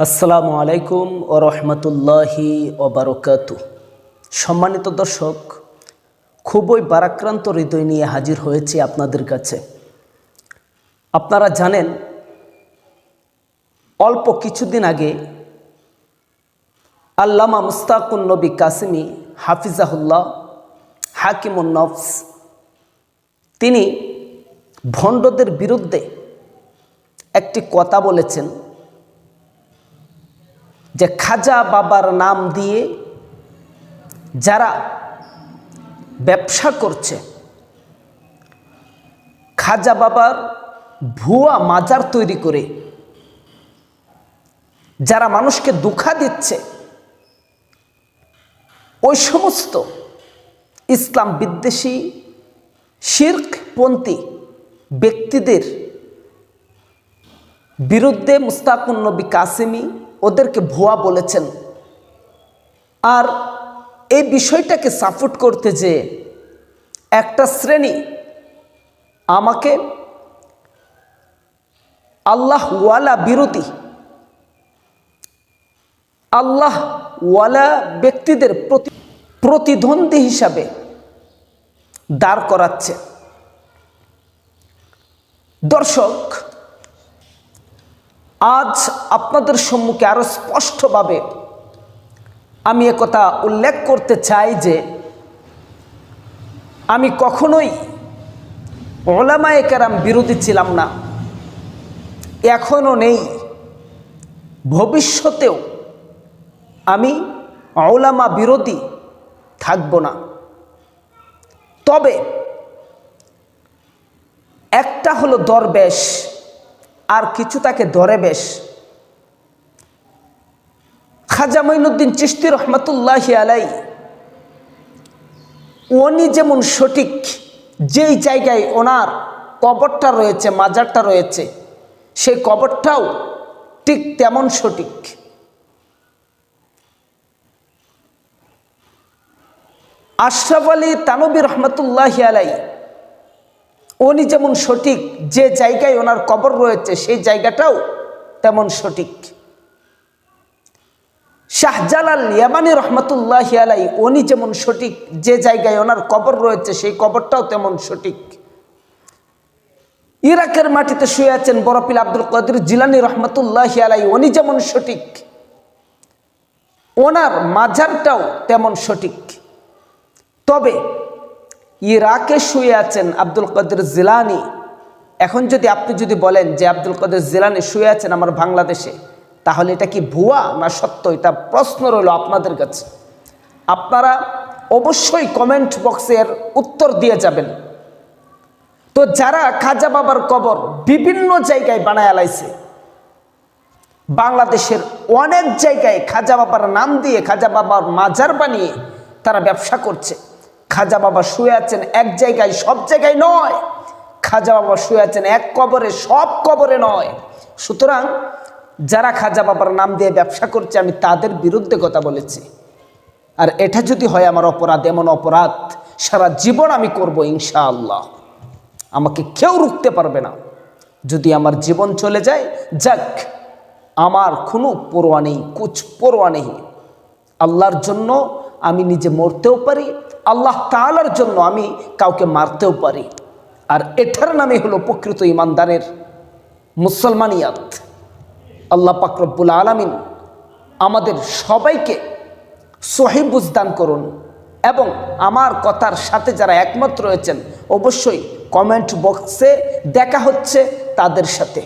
আসসালামু আলাইকুম ও রহমতুল্লাহি ওবারকাতু। সম্মানিত দর্শক, খুবই ভারাক্রান্ত হৃদয় নিয়ে হাজির হয়েছি আপনাদের কাছে। আপনারা জানেন, অল্প কিছুদিন আগে আল্লামা মুস্তাকুন নবী কাসেমি হাফিজাহুল্লাহ হাকিমুন নফস তিনি ভণ্ডদের বিরুদ্ধে একটি কথা বলেছেন যে খাজা বাবার নাম দিয়ে যারা ব্যবসা করছে, খাজা বাবার ভুয়া মাজার তৈরি করে যারা মানুষকে ধোঁকা দিচ্ছে, ওই সমস্ত ইসলাম বিদ্বেষী শিরকপন্থী ব্যক্তিদের বিরুদ্ধে মুস্তাকুন নবী কাসেমি ওদেরকে ভুয়া বলেছেন। আর এই বিষয়টাকে সাপোর্ট করতে যে একটা শ্রেণী আমাকে আল্লাহওয়ালা বিরোধী, আল্লাহওয়ালা ব্যক্তিদের প্রতিদ্বন্দ্বী হিসাবে দাঁড় করাচ্ছে। দর্শক, আজ আপনাদের সম্মুখে আরো স্পষ্টভাবে আমি একথা উল্লেখ করতে চাই যে আমি কখনোই উলামায়ে কেরাম বিরোধী ছিলাম না, এখনো নেই, ভবিষ্যতেও আমি উলামা বিরোধী থাকব না। তবে একটা হলো দরবেশ, আর কিছু তাকে দরবেশ। খাজা মঈনুদ্দিন চিশতি রহমাতুল্লাহি আলাইহি উনি যেমন সঠিক, যেই জায়গায় ওনার কবরটা রয়েছে, মাজারটা রয়েছে, সেই কবরটাও ঠিক তেমন সঠিক। আশরাফ আলী থানভী রহমাতুল্লাহি আলাইহি উনি যেমন সঠিক, যে জায়গায় ওনার কবর রয়েছে সেই জায়গাটাও তেমন সঠিক। শাহজালাল ইয়ামানী রহমাতুল্লাহি আলাইহি উনি যেমন সঠিক, যে জায়গায় ওনার কবর রয়েছে সেই কবরটাও তেমন সঠিক। ইরাকের মাটিতে শুয়ে আছেন বড়পীর আব্দুল কাদের জিলানী রহমাতুল্লাহি আলাইহি উনি যেমন সঠিক, ওনার মাজারটাও তেমন সঠিক। তবে ইরাকে শুয়ে আছেন আব্দুল কাদের জিলানী, এখন আপনি যদি বলেন যে আব্দুল কাদের জিলানী শুয়ে আছেন আমার বাংলাদেশে, তাহলে এটা কি ভুয়া না সত্য? এটা প্রশ্ন রইল আপনাদের কাছে। আপনারা অবশ্যই কমেন্ট বক্সে এর উত্তর দিয়ে যাবেন। তো যারা খাজা বাবার কবর বিভিন্ন জায়গায় বানায় লাইছে, বাংলাদেশের অনেক জায়গায় খাজা বাবার নাম দিয়ে খাজা বাবার মাজার বানিয়ে তারা ব্যবসা করছে। খাজা বাবা শুয়ে আছেন এক জায়গায়, সব জায়গায় নয়। খাজা বাবা শুয়ে আছেন এক কবরে, সব কবরে নয়। সুতরাং যারা খাজা বাবার নাম দিয়ে ব্যবসা করছে, আমি তাদের বিরুদ্ধে কথা বলেছি। আর এটা যদি হয় আমার অপরাধ, এমন অপরাধ সারা জীবন আমি করব ইনশাআল্লাহ। আমাকে কেউ রুখতে পারবে না। যদি আমার জীবন চলে যায়, যাক, আমার কোনো পরোয়া নেই, কুছ পরোয়া নেই। আল্লাহর জন্য আমি নিজে মরতেও পারি, আল্লাহ তাআলার জন্য আমি কাউকে মারতেও পারি। আর এটার নামে হলো প্রকৃত ইমানদারের মুসলমানিয়াত। আল্লাহ পাক রব্বুল আলামিন আমাদের সবাইকে সহিহ বুঝ দান করুন, এবং আমার কথার সাথে যারা একমত রয়েছেন অবশ্যই কমেন্ট বক্সে দেখা হচ্ছে তাদের সাথে।